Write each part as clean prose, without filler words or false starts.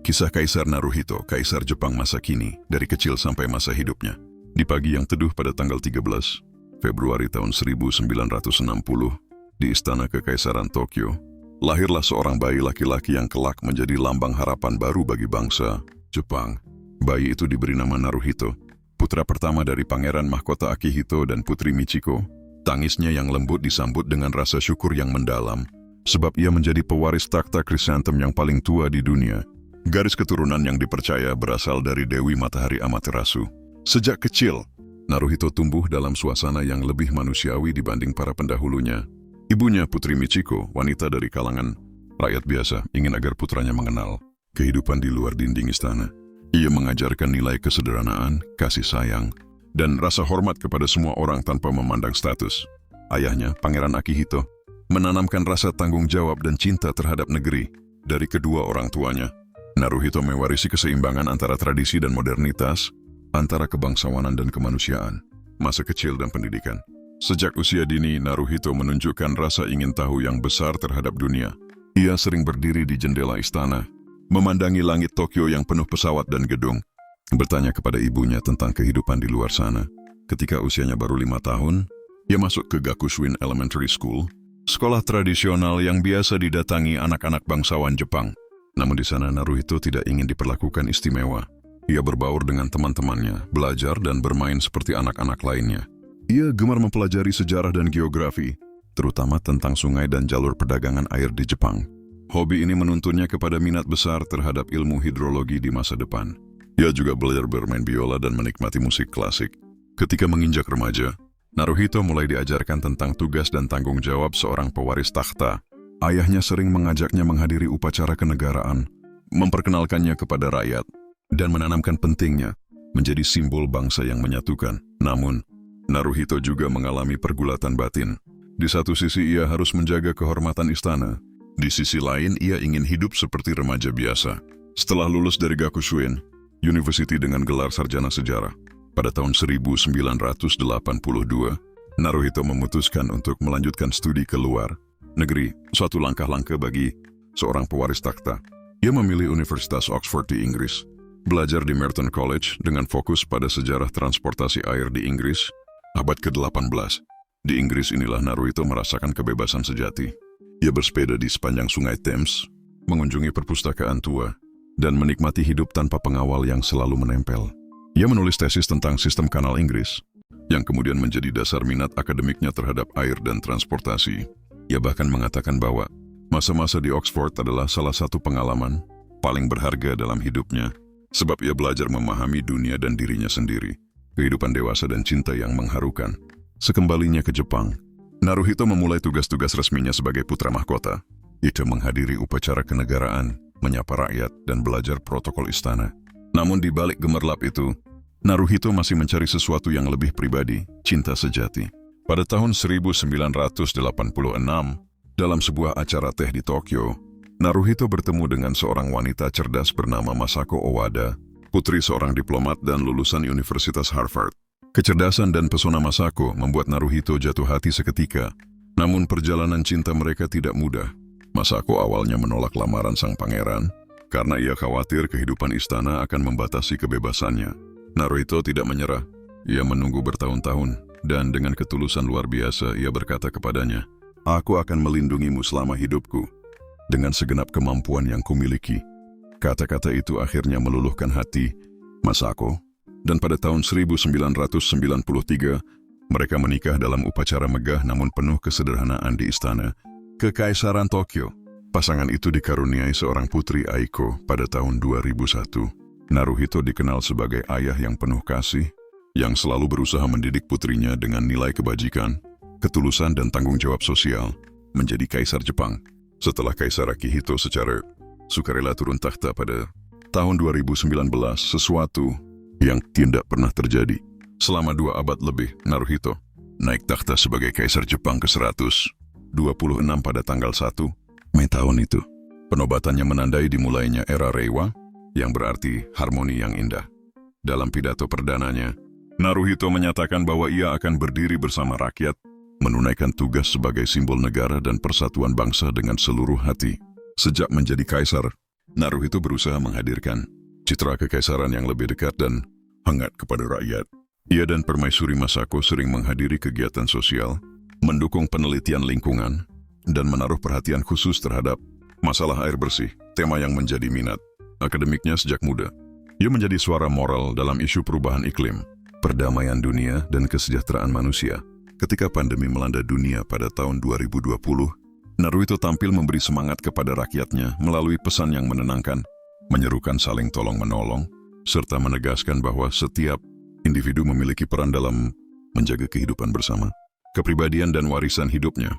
Kisah Kaisar Naruhito, Kaisar Jepang masa kini, dari kecil sampai masa hidupnya. Di pagi yang teduh pada tanggal 13 Februari tahun 1960, di Istana Kekaisaran Tokyo, lahirlah seorang bayi laki-laki yang kelak menjadi lambang harapan baru bagi bangsa Jepang. Bayi itu diberi nama Naruhito, putra pertama dari Pangeran Mahkota Akihito dan Putri Michiko. Tangisnya yang lembut disambut dengan rasa syukur yang mendalam, sebab ia menjadi pewaris takhta krisantem yang paling tua di dunia. Garis keturunan yang dipercaya berasal dari Dewi Matahari Amaterasu. Sejak kecil, Naruhito tumbuh dalam suasana yang lebih manusiawi dibanding para pendahulunya. Ibunya, Putri Michiko, wanita dari kalangan rakyat biasa, ingin agar putranya mengenal kehidupan di luar dinding istana. Ia mengajarkan nilai kesederhanaan, kasih sayang, dan rasa hormat kepada semua orang tanpa memandang status. Ayahnya, Pangeran Akihito, menanamkan rasa tanggung jawab dan cinta terhadap negeri dari kedua orang tuanya. Naruhito mewarisi keseimbangan antara tradisi dan modernitas, antara kebangsawanan dan kemanusiaan, masa kecil dan pendidikan. Sejak usia dini, Naruhito menunjukkan rasa ingin tahu yang besar terhadap dunia. Ia sering berdiri di jendela istana, memandangi langit Tokyo yang penuh pesawat dan gedung, bertanya kepada ibunya tentang kehidupan di luar sana. Ketika usianya baru 5 tahun, ia masuk ke Gakushouin Elementary School, sekolah tradisional yang biasa didatangi anak-anak bangsawan Jepang. Namun di sana Naruhito tidak ingin diperlakukan istimewa. Ia berbaur dengan teman-temannya, belajar dan bermain seperti anak-anak lainnya. Ia gemar mempelajari sejarah dan geografi, terutama tentang sungai dan jalur perdagangan air di Jepang. Hobi ini menuntunnya kepada minat besar terhadap ilmu hidrologi di masa depan. Ia juga belajar bermain biola dan menikmati musik klasik. Ketika menginjak remaja, Naruhito mulai diajarkan tentang tugas dan tanggung jawab seorang pewaris takhta. Ayahnya sering mengajaknya menghadiri upacara kenegaraan, memperkenalkannya kepada rakyat, dan menanamkan pentingnya menjadi simbol bangsa yang menyatukan. Namun, Naruhito juga mengalami pergulatan batin. Di satu sisi ia harus menjaga kehormatan istana, di sisi lain ia ingin hidup seperti remaja biasa. Setelah lulus dari Gakushouin University dengan gelar sarjana sejarah, pada tahun 1982, Naruhito memutuskan untuk melanjutkan studi ke luar negeri, suatu langkah-langkah bagi seorang pewaris takhta. Ia memilih Universitas Oxford di Inggris, belajar di Merton College dengan fokus pada sejarah transportasi air di Inggris, abad ke-18. Di Inggris inilah Naruhito merasakan kebebasan sejati. Ia bersepeda di sepanjang sungai Thames, mengunjungi perpustakaan tua, dan menikmati hidup tanpa pengawal yang selalu menempel. Ia menulis tesis tentang sistem kanal Inggris, yang kemudian menjadi dasar minat akademiknya terhadap air dan transportasi. Ia bahkan mengatakan bahwa masa-masa di Oxford adalah salah satu pengalaman paling berharga dalam hidupnya, sebab ia belajar memahami dunia dan dirinya sendiri, kehidupan dewasa dan cinta yang mengharukan. Sekembalinya ke Jepang, Naruhito memulai tugas-tugas resminya sebagai putra mahkota. Ia menghadiri upacara kenegaraan, menyapa rakyat, dan belajar protokol istana. Namun di balik gemerlap itu, Naruhito masih mencari sesuatu yang lebih pribadi, cinta sejati. Pada tahun 1986, dalam sebuah acara teh di Tokyo, Naruhito bertemu dengan seorang wanita cerdas bernama Masako Owada, putri seorang diplomat dan lulusan Universitas Harvard. Kecerdasan dan pesona Masako membuat Naruhito jatuh hati seketika, namun perjalanan cinta mereka tidak mudah. Masako awalnya menolak lamaran sang pangeran, karena ia khawatir kehidupan istana akan membatasi kebebasannya. Naruhito tidak menyerah. Ia menunggu bertahun-tahun, dan dengan ketulusan luar biasa ia berkata kepadanya, "Aku akan melindungimu selama hidupku, dengan segenap kemampuan yang kumiliki." Kata-kata itu akhirnya meluluhkan hati Masako, dan pada tahun 1993, mereka menikah dalam upacara megah namun penuh kesederhanaan di Istana Kekaisaran Tokyo. Pasangan itu dikaruniai seorang putri, Aiko, pada tahun 2001. Naruhito dikenal sebagai ayah yang penuh kasih, yang selalu berusaha mendidik putrinya dengan nilai kebajikan, ketulusan dan tanggung jawab sosial, menjadi Kaisar Jepang. Setelah Kaisar Akihito secara sukarela turun takhta pada tahun 2019, sesuatu yang tidak pernah terjadi. Selama 2 abad lebih, Naruhito naik takhta sebagai Kaisar Jepang ke-126 pada tanggal 1 Mei tahun itu. Penobatannya menandai dimulainya era Reiwa, yang berarti harmoni yang indah. Dalam pidato perdananya, Naruhito menyatakan bahwa ia akan berdiri bersama rakyat, menunaikan tugas sebagai simbol negara dan persatuan bangsa dengan seluruh hati. Sejak menjadi kaisar, Naruhito berusaha menghadirkan citra kekaisaran yang lebih dekat dan hangat kepada rakyat. Ia dan Permaisuri Masako sering menghadiri kegiatan sosial, mendukung penelitian lingkungan, dan menaruh perhatian khusus terhadap masalah air bersih, tema yang menjadi minat akademiknya sejak muda. Ia menjadi suara moral dalam isu perubahan iklim, perdamaian dunia, dan kesejahteraan manusia. Ketika pandemi melanda dunia pada tahun 2020, Naruhito tampil memberi semangat kepada rakyatnya melalui pesan yang menenangkan, menyerukan saling tolong-menolong, serta menegaskan bahwa setiap individu memiliki peran dalam menjaga kehidupan bersama. Kepribadian dan warisan hidupnya.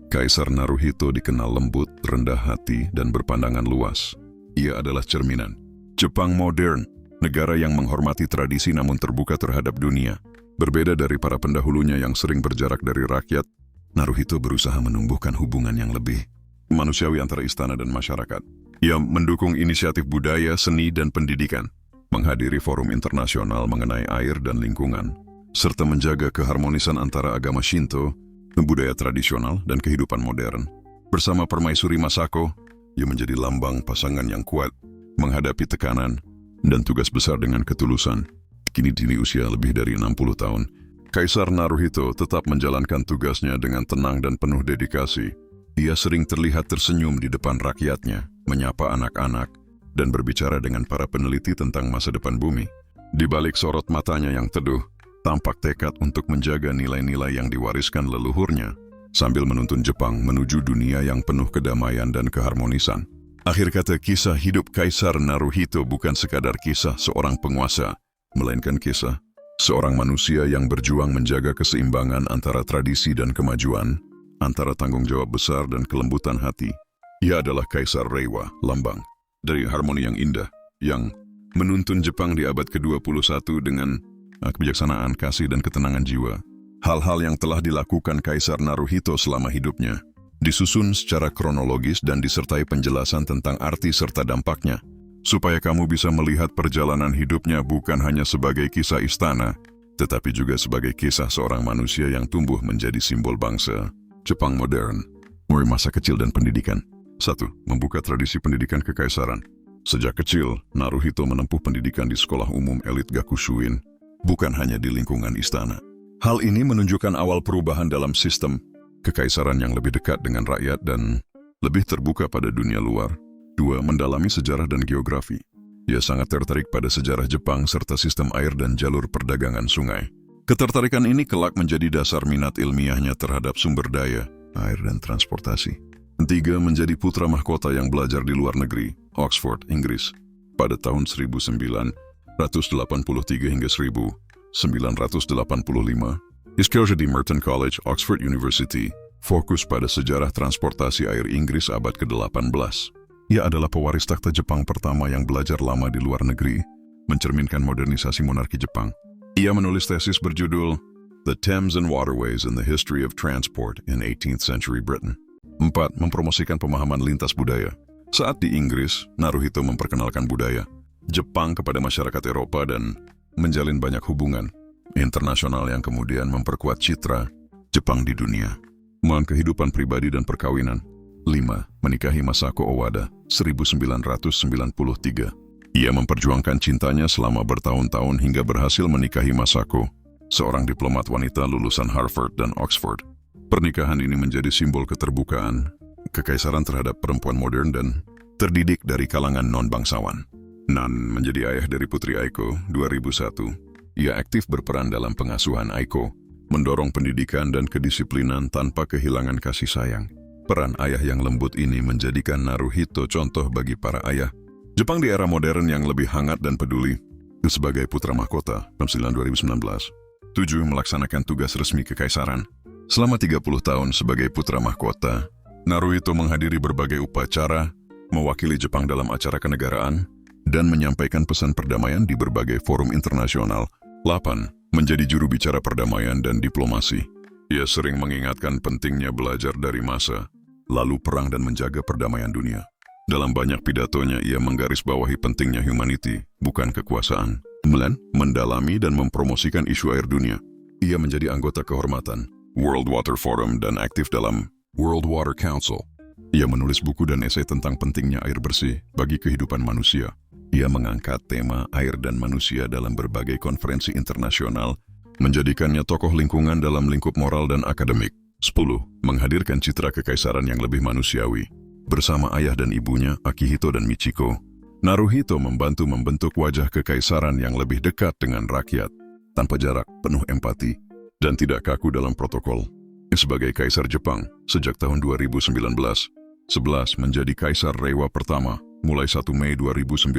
Kaisar Naruhito dikenal lembut, rendah hati, dan berpandangan luas. Ia adalah cerminan Jepang modern, negara yang menghormati tradisi namun terbuka terhadap dunia. Berbeda dari para pendahulunya yang sering berjarak dari rakyat, Naruhito berusaha menumbuhkan hubungan yang lebih manusiawi antara istana dan masyarakat. Ia mendukung inisiatif budaya, seni, dan pendidikan, menghadiri forum internasional mengenai air dan lingkungan, serta menjaga keharmonisan antara agama Shinto, budaya tradisional, dan kehidupan modern. Bersama Permaisuri Masako, ia menjadi lambang pasangan yang kuat, menghadapi tekanan dan tugas besar dengan ketulusan. Kini di usia lebih dari 60 tahun, Kaisar Naruhito tetap menjalankan tugasnya dengan tenang dan penuh dedikasi. Ia sering terlihat tersenyum di depan rakyatnya, menyapa anak-anak, dan berbicara dengan para peneliti tentang masa depan bumi. Di balik sorot matanya yang teduh, tampak tekad untuk menjaga nilai-nilai yang diwariskan leluhurnya, sambil menuntun Jepang menuju dunia yang penuh kedamaian dan keharmonisan. Akhir kata, kisah hidup Kaisar Naruhito bukan sekadar kisah seorang penguasa, melainkan kisah seorang manusia yang berjuang menjaga keseimbangan antara tradisi dan kemajuan, antara tanggung jawab besar dan kelembutan hati. Ia adalah Kaisar Reiwa, lambang dari harmoni yang indah, yang menuntun Jepang di abad ke-21 dengan kebijaksanaan, kasih, dan ketenangan jiwa. Hal-hal yang telah dilakukan Kaisar Naruhito selama hidupnya disusun secara kronologis dan disertai penjelasan tentang arti serta dampaknya, supaya kamu bisa melihat perjalanan hidupnya bukan hanya sebagai kisah istana, tetapi juga sebagai kisah seorang manusia yang tumbuh menjadi simbol bangsa Jepang modern. Mulai masa kecil dan pendidikan. 1. Membuka tradisi pendidikan kekaisaran. Sejak kecil, Naruhito menempuh pendidikan di sekolah umum elit Gakushuin, bukan hanya di lingkungan istana. Hal ini menunjukkan awal perubahan dalam sistem kekaisaran yang lebih dekat dengan rakyat dan lebih terbuka pada dunia luar. 2. Mendalami sejarah dan geografi. Ia sangat tertarik pada sejarah Jepang serta sistem air dan jalur perdagangan sungai. Ketertarikan ini kelak menjadi dasar minat ilmiahnya terhadap sumber daya, air, dan transportasi. 3. Menjadi putra mahkota yang belajar di luar negeri, Oxford, Inggris, pada tahun 1983 hingga 1985. Sekolah di Merton College, Oxford University, fokus pada sejarah transportasi air Inggris abad ke-18. Ia adalah pewaris takhta Jepang pertama yang belajar lama di luar negeri, mencerminkan modernisasi monarki Jepang. Ia menulis tesis berjudul The Thames and Waterways in the History of Transport in 18th Century Britain. 4. Mempromosikan pemahaman lintas budaya. Saat di Inggris, Naruhito memperkenalkan budaya Jepang kepada masyarakat Eropa dan menjalin banyak hubungan internasional yang kemudian memperkuat citra Jepang di dunia. Kehidupan pribadi dan perkawinan. 5. Menikahi Masako Owada, 1993. Ia memperjuangkan cintanya selama bertahun-tahun hingga berhasil menikahi Masako, seorang diplomat wanita lulusan Harvard dan Oxford. Pernikahan ini menjadi simbol keterbukaan, kekaisaran terhadap perempuan modern dan terdidik dari kalangan non-bangsawan. Nan menjadi ayah dari putri Aiko, 2001. Ia aktif berperan dalam pengasuhan Aiko, mendorong pendidikan dan kedisiplinan tanpa kehilangan kasih sayang. Peran ayah yang lembut ini menjadikan Naruhito contoh bagi para ayah Jepang di era modern yang lebih hangat dan peduli. Sebagai putra mahkota, 2019. 7. Melaksanakan tugas resmi kekaisaran. Selama 30 tahun sebagai putra mahkota, Naruhito menghadiri berbagai upacara, mewakili Jepang dalam acara kenegaraan, dan menyampaikan pesan perdamaian di berbagai forum internasional. 8. Menjadi juru bicara perdamaian dan diplomasi. Ia sering mengingatkan pentingnya belajar dari masa lalu perang dan menjaga perdamaian dunia. Dalam banyak pidatonya, ia menggarisbawahi pentingnya humanity, bukan kekuasaan. 9. Mendalami dan mempromosikan isu air dunia. Ia menjadi anggota kehormatan World Water Forum dan aktif dalam World Water Council. Ia menulis buku dan esai tentang pentingnya air bersih bagi kehidupan manusia. Ia mengangkat tema air dan manusia dalam berbagai konferensi internasional, menjadikannya tokoh lingkungan dalam lingkup moral dan akademik. 10. Menghadirkan citra kekaisaran yang lebih manusiawi. Bersama ayah dan ibunya, Akihito dan Michiko, Naruhito membantu membentuk wajah kekaisaran yang lebih dekat dengan rakyat, tanpa jarak, penuh empati, dan tidak kaku dalam protokol. Sebagai kaisar Jepang, sejak tahun 2019, 11 menjadi Kaisar Reiwa pertama, mulai 1 Mei 2019,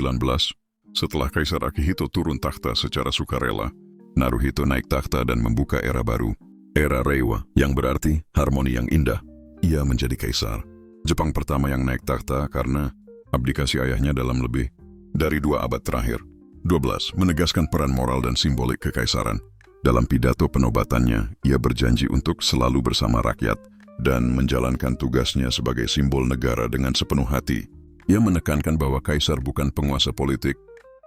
setelah Kaisar Akihito turun takhta secara sukarela, Naruhito naik takhta dan membuka era baru, era Reiwa, yang berarti harmoni yang indah. Ia menjadi kaisar Jepang pertama yang naik takhta karena abdikasi ayahnya dalam lebih dari 2 abad terakhir. 12. Menegaskan peran moral dan simbolik kekaisaran. Dalam pidato penobatannya, ia berjanji untuk selalu bersama rakyat dan menjalankan tugasnya sebagai simbol negara dengan sepenuh hati. Ia menekankan bahwa kaisar bukan penguasa politik,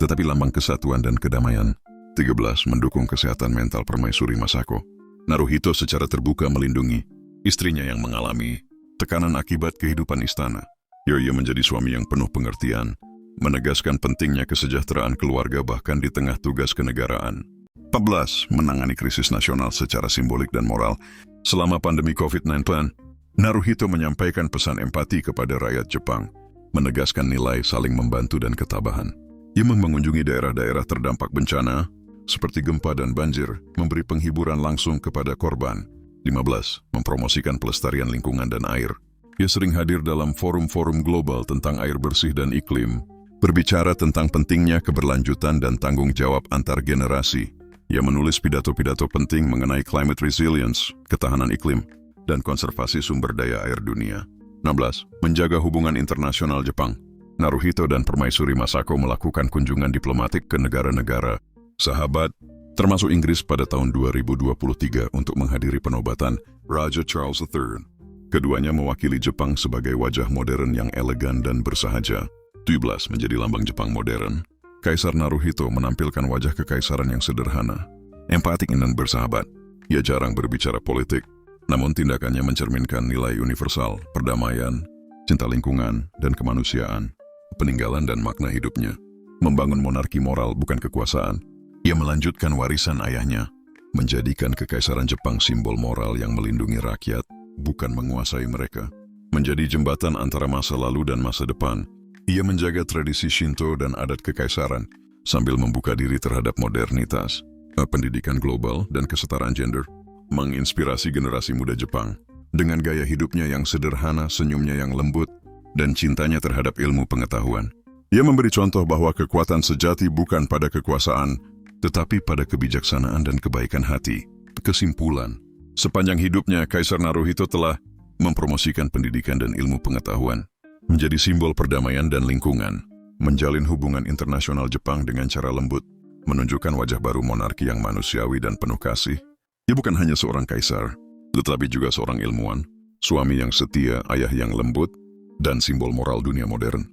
tetapi lambang kesatuan dan kedamaian. 13. Mendukung kesehatan mental Permaisuri Masako. Naruhito secara terbuka melindungi istrinya yang mengalami tekanan akibat kehidupan istana. Ia menjadi suami yang penuh pengertian, menegaskan pentingnya kesejahteraan keluarga bahkan di tengah tugas kenegaraan. 14. Menangani krisis nasional secara simbolik dan moral. Selama pandemi COVID-19, Naruhito menyampaikan pesan empati kepada rakyat Jepang, menegaskan nilai saling membantu dan ketabahan. Ia mengunjungi daerah-daerah terdampak bencana, seperti gempa dan banjir, memberi penghiburan langsung kepada korban. 15. Mempromosikan pelestarian lingkungan dan air. Ia sering hadir dalam forum-forum global tentang air bersih dan iklim, berbicara tentang pentingnya keberlanjutan dan tanggung jawab antar generasi. Ia menulis pidato-pidato penting mengenai climate resilience, ketahanan iklim, dan konservasi sumber daya air dunia. 16. Menjaga hubungan internasional Jepang. Naruhito dan Permaisuri Masako melakukan kunjungan diplomatik ke negara-negara sahabat, termasuk Inggris pada tahun 2023 untuk menghadiri penobatan Raja Charles III. Keduanya mewakili Jepang sebagai wajah modern yang elegan dan bersahaja. 17. Menjadi lambang Jepang modern. Kaisar Naruhito menampilkan wajah kekaisaran yang sederhana, empatik dan bersahabat. Ia jarang berbicara politik, namun tindakannya mencerminkan nilai universal, perdamaian, cinta lingkungan, dan kemanusiaan, peninggalan dan makna hidupnya. Membangun monarki moral bukan kekuasaan. Ia melanjutkan warisan ayahnya, menjadikan kekaisaran Jepang simbol moral yang melindungi rakyat, bukan menguasai mereka. Menjadi jembatan antara masa lalu dan masa depan. Ia menjaga tradisi Shinto dan adat kekaisaran, sambil membuka diri terhadap modernitas, pendidikan global, dan kesetaraan gender. Menginspirasi generasi muda Jepang, dengan gaya hidupnya yang sederhana, senyumnya yang lembut, dan cintanya terhadap ilmu pengetahuan. Ia memberi contoh bahwa kekuatan sejati bukan pada kekuasaan, tetapi pada kebijaksanaan dan kebaikan hati. Kesimpulan, sepanjang hidupnya Kaisar Naruhito telah mempromosikan pendidikan dan ilmu pengetahuan, menjadi simbol perdamaian dan lingkungan, menjalin hubungan internasional Jepang dengan cara lembut, menunjukkan wajah baru monarki yang manusiawi dan penuh kasih. Ia bukan hanya seorang kaisar, tetapi juga seorang ilmuwan, suami yang setia, ayah yang lembut, dan simbol moral dunia modern.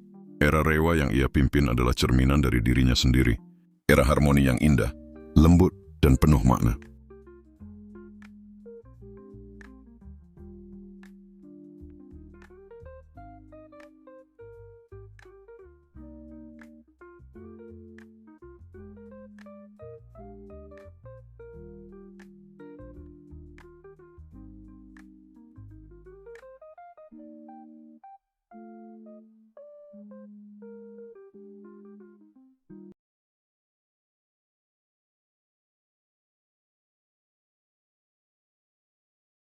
Era Reiwa yang ia pimpin adalah cerminan dari dirinya sendiri. Era harmoni yang indah, lembut, dan penuh makna.